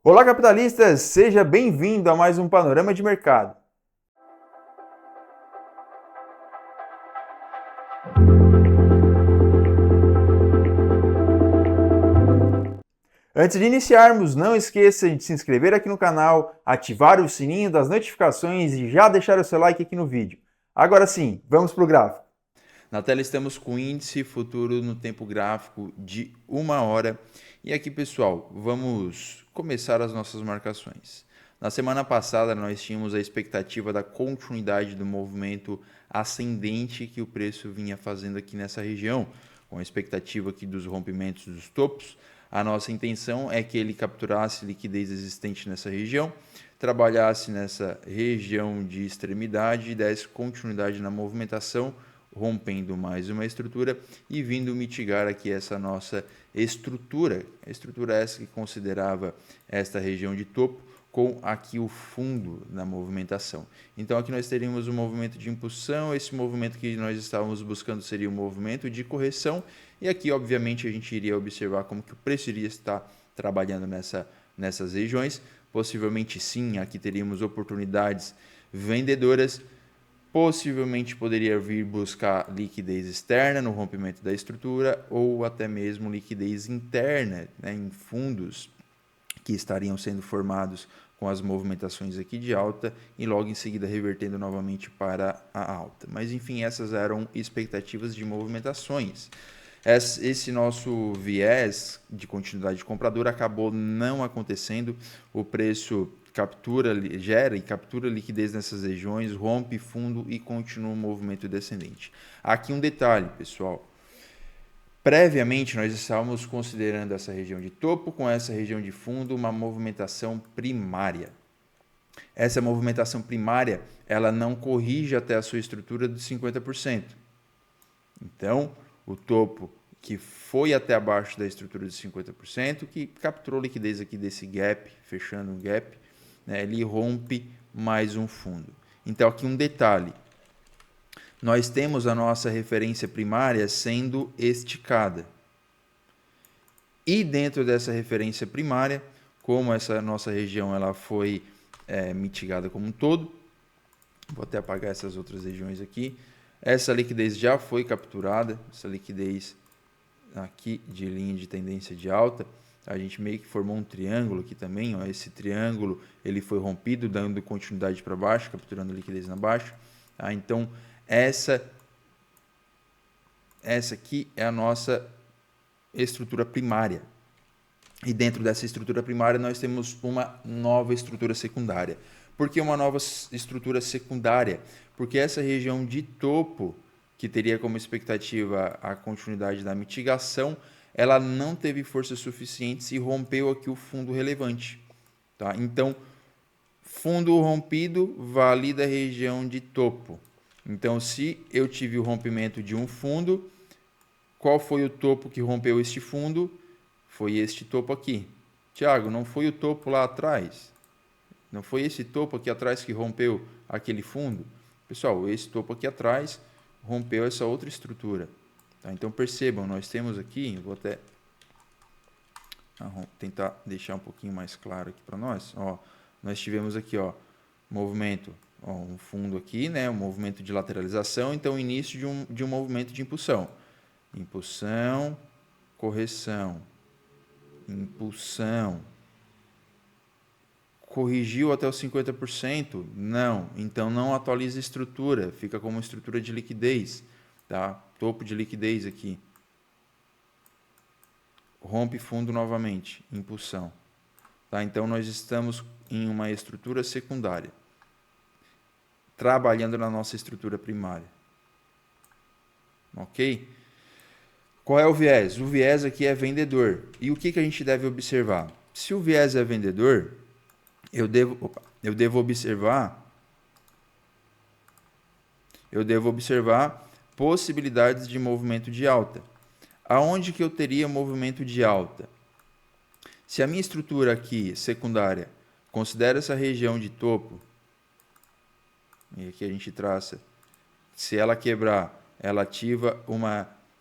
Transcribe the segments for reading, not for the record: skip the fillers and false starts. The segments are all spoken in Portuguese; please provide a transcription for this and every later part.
Olá, capitalistas! Seja bem-vindo a mais um Panorama de Mercado. Antes de iniciarmos, não esqueça de se inscrever aqui no canal, ativar o sininho das notificações e já deixar o seu like aqui no vídeo. Agora sim, vamos para o gráfico. Na tela estamos com o índice futuro no tempo gráfico de 1 hora. E aqui, pessoal, vamos começar as nossas marcações. Na semana passada, nós tínhamos a expectativa da continuidade do movimento ascendente que o preço vinha fazendo aqui nessa região, com a expectativa aqui dos rompimentos dos topos. A nossa intenção é que ele capturasse liquidez existente nessa região, trabalhasse nessa região de extremidade e desse continuidade na movimentação, rompendo mais uma estrutura e vindo mitigar aqui essa nossa estrutura. A estrutura essa que considerava esta região de topo com aqui o fundo na movimentação. Então aqui nós teríamos um movimento de impulsão, esse movimento que nós estávamos buscando seria um movimento de correção, e aqui obviamente a gente iria observar como que o preço iria estar trabalhando nessas regiões. Possivelmente sim, aqui teríamos oportunidades vendedoras. Possivelmente poderia vir buscar liquidez externa no rompimento da estrutura ou até mesmo liquidez interna, em fundos que estariam sendo formados com as movimentações aqui de alta e logo em seguida revertendo novamente para a alta. Mas enfim, essas eram expectativas de movimentações. Esse nosso viés de continuidade compradora acabou não acontecendo. O preço gera e captura liquidez nessas regiões, rompe fundo e continua o movimento descendente. Aqui um detalhe, pessoal. Previamente, nós estávamos considerando essa região de topo com essa região de fundo uma movimentação primária. Essa movimentação primária, ela não corrige até a sua estrutura de 50%. Então, o topo que foi até abaixo da estrutura de 50%, que capturou liquidez aqui desse gap, fechando um gap, ele rompe mais um fundo. Então, aqui um detalhe. Nós temos a nossa referência primária sendo esticada. E dentro dessa referência primária, como essa nossa região ela foi mitigada como um todo, vou até apagar essas outras regiões aqui, essa liquidez já foi capturada, essa liquidez aqui de linha de tendência de alta, a gente meio que formou um triângulo aqui também, ó, esse triângulo ele foi rompido, dando continuidade para baixo, capturando liquidez na baixa. Tá? Então, essa aqui é a nossa estrutura primária. E dentro dessa estrutura primária nós temos uma nova estrutura secundária. Por que uma nova estrutura secundária? Porque essa região de topo, que teria como expectativa a continuidade da mitigação, ela não teve forças suficientes e rompeu aqui o fundo relevante. Tá? Então, fundo rompido valida a região de topo. Então, se eu tive o rompimento de um fundo, qual foi o topo que rompeu este fundo? Foi este topo aqui. Tiago, não foi o topo lá atrás? Não foi esse topo aqui atrás que rompeu aquele fundo? Pessoal, esse topo aqui atrás rompeu essa outra estrutura. Tá? Então percebam, nós temos aqui, vou até tentar deixar um pouquinho mais claro aqui para nós. Ó, nós tivemos aqui, ó, movimento, ó, um fundo aqui, um movimento de lateralização, então início de um movimento de impulsão. Impulsão, correção, impulsão. Corrigiu até os 50%? Não. Então não atualiza a estrutura, fica como estrutura de liquidez, tá? Topo de liquidez aqui. Rompe fundo novamente, impulsão. Tá? Então nós estamos em uma estrutura secundária, trabalhando na nossa estrutura primária. Ok? Qual é o viés? O viés aqui é vendedor. E o que a gente deve observar? Se o viés é vendedor, eu devo observar possibilidades de movimento de alta. Aonde que eu teria movimento de alta? Se a minha estrutura aqui, secundária, considera essa região de topo, e aqui a gente traça, se ela quebrar, ela ativa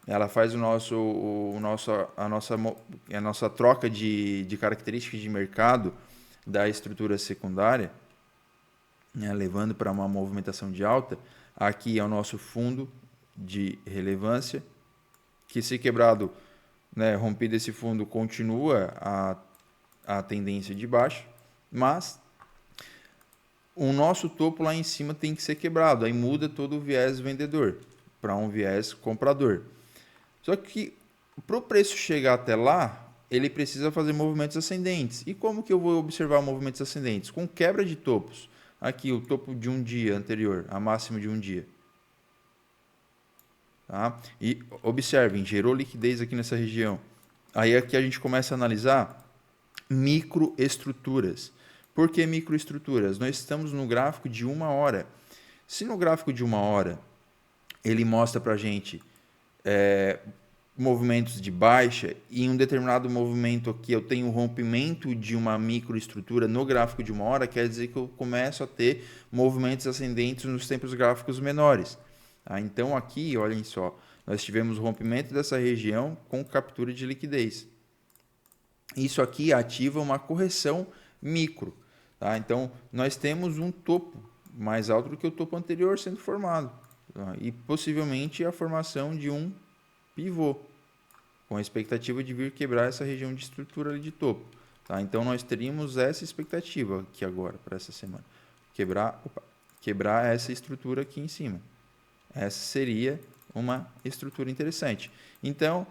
ela faz a nossa troca de características de mercado da estrutura secundária, né, levando para uma movimentação de alta. Aqui é o nosso fundo de relevância, que se quebrado, né, rompido esse fundo, continua a tendência de baixa, mas o nosso topo lá em cima tem que ser quebrado, aí muda todo o viés vendedor para um viés comprador. Só que para o preço chegar até lá, ele precisa fazer movimentos ascendentes. E como que eu vou observar movimentos ascendentes? Com quebra de topos. Aqui o topo de um dia anterior, a máxima de um dia. Tá? E observem, gerou liquidez aqui nessa região. Aí aqui a gente começa a analisar microestruturas. Por que microestruturas? Nós estamos no gráfico de 1 hora. Se no gráfico de 1 hora ele mostra para a gente movimentos de baixa e em um determinado movimento aqui eu tenho um rompimento de uma microestrutura no gráfico de 1 hora, quer dizer que eu começo a ter movimentos ascendentes nos tempos gráficos menores. Tá? Então aqui, olhem só, nós tivemos rompimento dessa região com captura de liquidez. Isso aqui ativa uma correção micro. Tá? Então nós temos um topo mais alto do que o topo anterior sendo formado. Tá? E possivelmente a formação de um pivô, com a expectativa de vir quebrar essa região de estrutura ali de topo. Tá? Então nós teríamos essa expectativa aqui agora, para essa semana. Quebrar essa estrutura aqui em cima. Essa seria uma estrutura interessante. Então,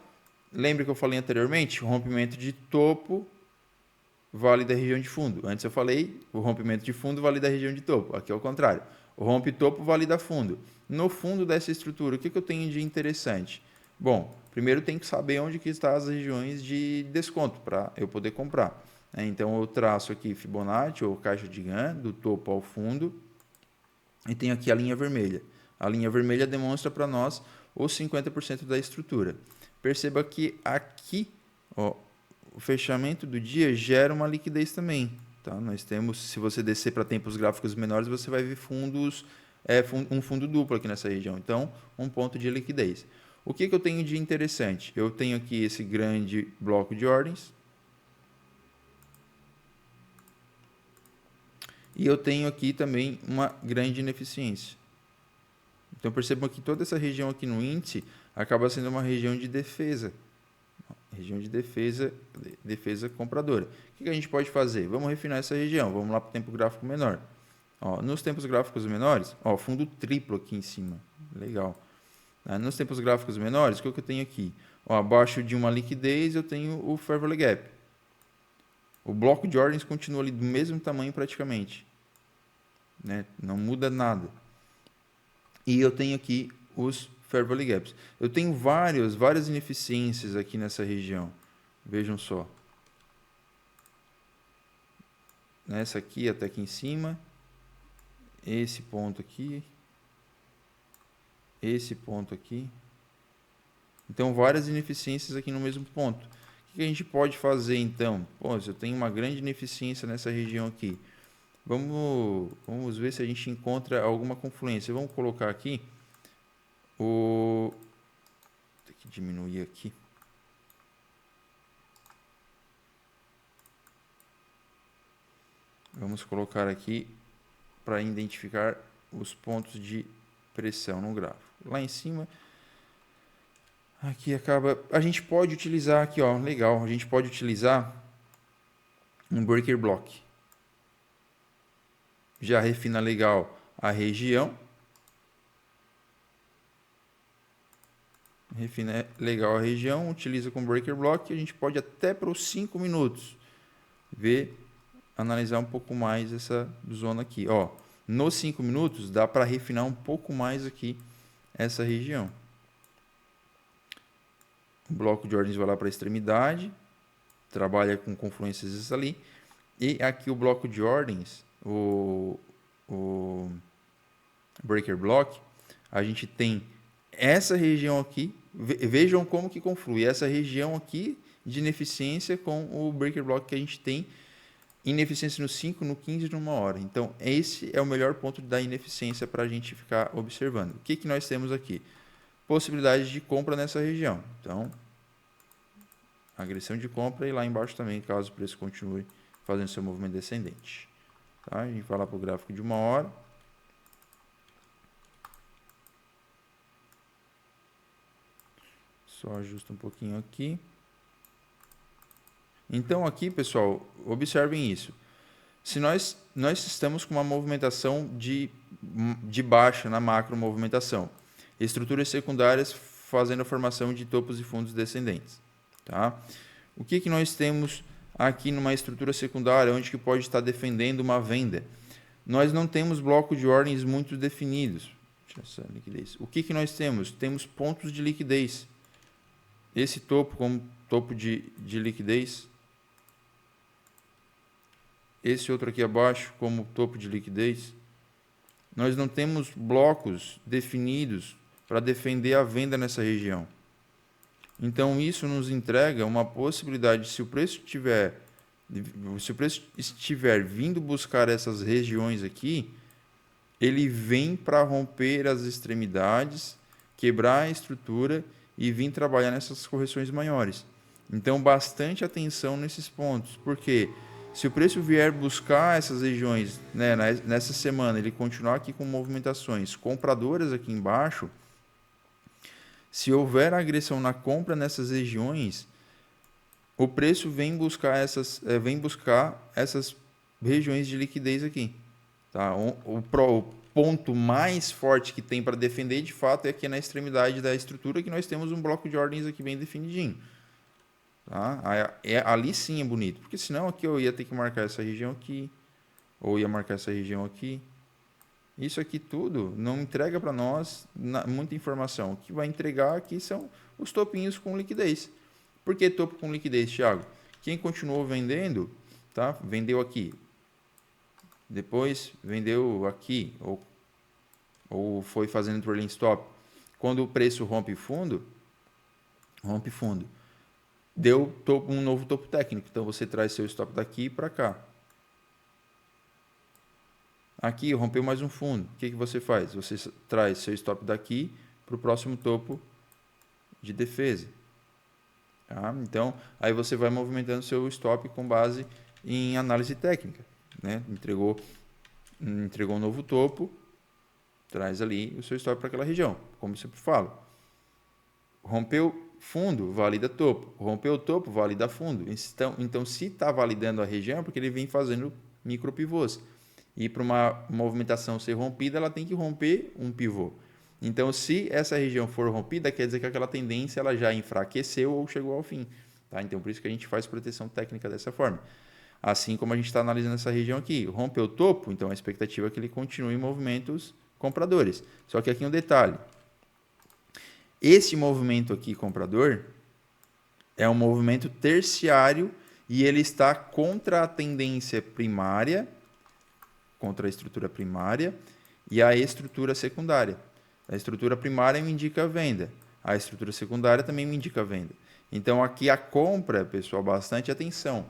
lembre que eu falei anteriormente, o rompimento de topo vale da região de fundo. Antes eu falei, o rompimento de fundo vale da região de topo. Aqui é o contrário. O rompe topo vale da fundo. No fundo dessa estrutura, o que eu tenho de interessante? Bom, primeiro tem que saber onde que estão as regiões de desconto para eu poder comprar. Então eu traço aqui Fibonacci ou caixa de Gann, do topo ao fundo, e tenho aqui a linha vermelha. A linha vermelha demonstra para nós os 50% da estrutura. Perceba que aqui, ó, o fechamento do dia gera uma liquidez também. Tá? Nós temos, se você descer para tempos gráficos menores, você vai ver fundos, um fundo duplo aqui nessa região. Então, um ponto de liquidez. O que eu tenho de interessante? Eu tenho aqui esse grande bloco de ordens. E eu tenho aqui também uma grande ineficiência. Então percebam que toda essa região aqui no índice acaba sendo uma região de defesa. Região de defesa compradora. O que a gente pode fazer? Vamos refinar essa região. Vamos lá para o tempo gráfico menor. Ó, nos tempos gráficos menores, ó, fundo triplo aqui em cima. Legal. Nos tempos gráficos menores, o que eu tenho aqui? Ó, abaixo de uma liquidez, eu tenho o Fair Value Gap. O bloco de ordens continua ali do mesmo tamanho praticamente. Né? Não muda nada. E eu tenho aqui os Fair Value Gaps. Eu tenho várias ineficiências aqui nessa região. Vejam só. Nessa aqui até aqui em cima. Esse ponto aqui. Esse ponto aqui. Então, várias ineficiências aqui no mesmo ponto. O que a gente pode fazer, então? Pô, se eu tenho uma grande ineficiência nessa região aqui, vamos ver se a gente encontra alguma confluência. Vamos colocar aqui tem que diminuir aqui. Vamos colocar aqui para identificar os pontos de pressão no gráfico. Lá em cima, aqui acaba... A gente pode utilizar aqui, ó, legal, a gente pode utilizar um breaker block. Já refina legal a região. Refina legal a região, utiliza com breaker block. A gente pode até para os 5 minutos analisar um pouco mais essa zona aqui. Ó, nos 5 minutos dá para refinar um pouco mais aqui essa região. O bloco de ordens vai lá para a extremidade, trabalha com confluências ali. E aqui o bloco de ordens, o breaker block, a gente tem essa região aqui, vejam como que conflui, essa região aqui de ineficiência com o breaker block que a gente tem ineficiência no 5, no 15 e numa hora. Então, esse é o melhor ponto da ineficiência para a gente ficar observando. O que nós temos aqui? Possibilidade de compra nessa região. Então, agressão de compra e lá embaixo também, caso o preço continue fazendo seu movimento descendente. Tá? A gente vai lá para o gráfico de 1 hora. Só ajusta um pouquinho aqui. Então aqui, pessoal, observem isso. Se nós estamos com uma movimentação de baixa na macro movimentação, estruturas secundárias fazendo a formação de topos e fundos descendentes. Tá? O que nós temos aqui numa estrutura secundária, onde que pode estar defendendo uma venda? Nós não temos bloco de ordens muito definidos. Deixa eu essa liquidez. O que nós temos? Temos pontos de liquidez. Esse topo como topo de liquidez. Esse outro aqui abaixo como topo de liquidez. Nós não temos blocos definidos para defender a venda nessa região. Então isso nos entrega uma possibilidade, se o preço estiver vindo buscar essas regiões aqui, ele vem para romper as extremidades, quebrar a estrutura e vir trabalhar nessas correções maiores. Então bastante atenção nesses pontos, porque se o preço vier buscar essas regiões, né, nessa semana, ele continuar aqui com movimentações compradoras aqui embaixo, se houver agressão na compra nessas regiões, o preço vem buscar essas regiões de liquidez aqui. Tá? O ponto mais forte que tem para defender, de fato, é aqui na extremidade da estrutura, que nós temos um bloco de ordens aqui bem definidinho. Tá? Ali sim é bonito, porque senão aqui eu ia ter que marcar essa região aqui, ou ia marcar essa região aqui. Isso aqui tudo não entrega para nós muita informação. O que vai entregar aqui são os topinhos com liquidez. Por que topo com liquidez, Thiago? Quem continuou vendendo, tá? Vendeu aqui. Depois vendeu aqui, ou foi fazendo trailing stop. Quando o preço rompe fundo, deu um novo topo técnico. Então você traz seu stop daqui para cá. Aqui rompeu mais um fundo. O que você faz? Você traz seu stop daqui para o próximo topo de defesa. Tá? Então, aí você vai movimentando seu stop com base em análise técnica. Né? Entregou um novo topo, traz ali o seu stop para aquela região, como eu sempre falo. Rompeu fundo, valida topo. Rompeu topo, valida fundo. Então se está validando a região, é porque ele vem fazendo micro pivôs. E para uma movimentação ser rompida, ela tem que romper um pivô. Então, se essa região for rompida, quer dizer que aquela tendência ela já enfraqueceu ou chegou ao fim. Tá? Então, por isso que a gente faz proteção técnica dessa forma. Assim como a gente está analisando essa região aqui. Rompeu o topo, então a expectativa é que ele continue em movimentos compradores. Só que aqui um detalhe. Esse movimento aqui comprador é um movimento terciário e ele está contra a tendência primária, contra a estrutura primária e a estrutura secundária. A estrutura primária me indica a venda, a estrutura secundária também me indica a venda. Então aqui a compra, pessoal, bastante atenção.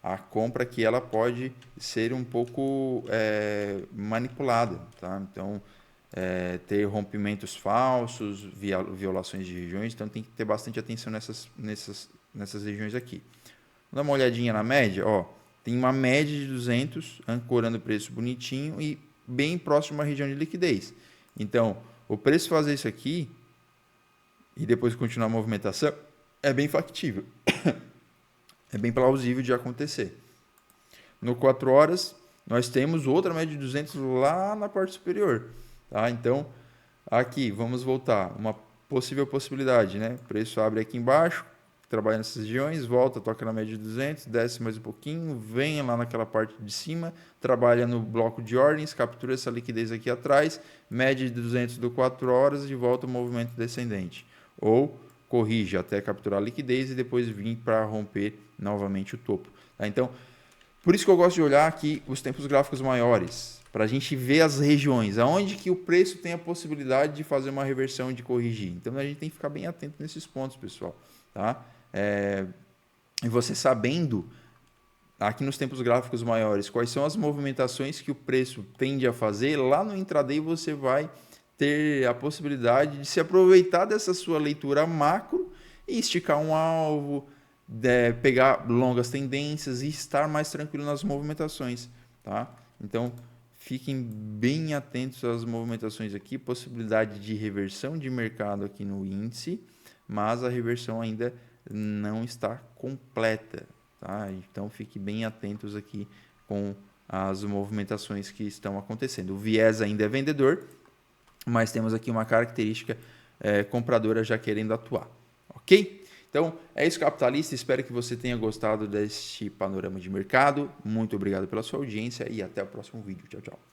A compra aqui ela pode ser um pouco manipulada, tá? Então ter rompimentos falsos, violações de regiões, então tem que ter bastante atenção nessas regiões aqui. Vamos dar uma olhadinha na média, ó. Tem uma média de 200, ancorando o preço bonitinho e bem próximo à região de liquidez. Então, o preço fazer isso aqui e depois continuar a movimentação é bem factível. É bem plausível de acontecer. No 4 horas, nós temos outra média de 200 lá na parte superior. Tá? Então, aqui, vamos voltar. Uma possível possibilidade, né? O preço abre aqui embaixo, trabalha nessas regiões, volta, toca na média de 200, desce mais um pouquinho, vem lá naquela parte de cima, trabalha no bloco de ordens, captura essa liquidez aqui atrás, média de 200 do 4 horas e volta o movimento descendente. Ou corrige até capturar a liquidez e depois vir para romper novamente o topo. Tá? Então, por isso que eu gosto de olhar aqui os tempos gráficos maiores, para a gente ver as regiões, aonde que o preço tem a possibilidade de fazer uma reversão e de corrigir. Então, a gente tem que ficar bem atento nesses pontos, pessoal. Tá? E você sabendo, aqui nos tempos gráficos maiores, quais são as movimentações que o preço tende a fazer, lá no intraday você vai ter a possibilidade de se aproveitar dessa sua leitura macro e esticar um alvo, pegar longas tendências e estar mais tranquilo nas movimentações, tá? Então, fiquem bem atentos às movimentações aqui, possibilidade de reversão de mercado aqui no índice, mas a reversão ainda não está completa, tá? Então, fiquem bem atentos aqui com as movimentações que estão acontecendo. O viés ainda é vendedor, mas temos aqui uma característica compradora já querendo atuar, ok? Então, é isso, capitalista. Espero que você tenha gostado deste panorama de mercado. Muito obrigado pela sua audiência e até o próximo vídeo. Tchau, tchau.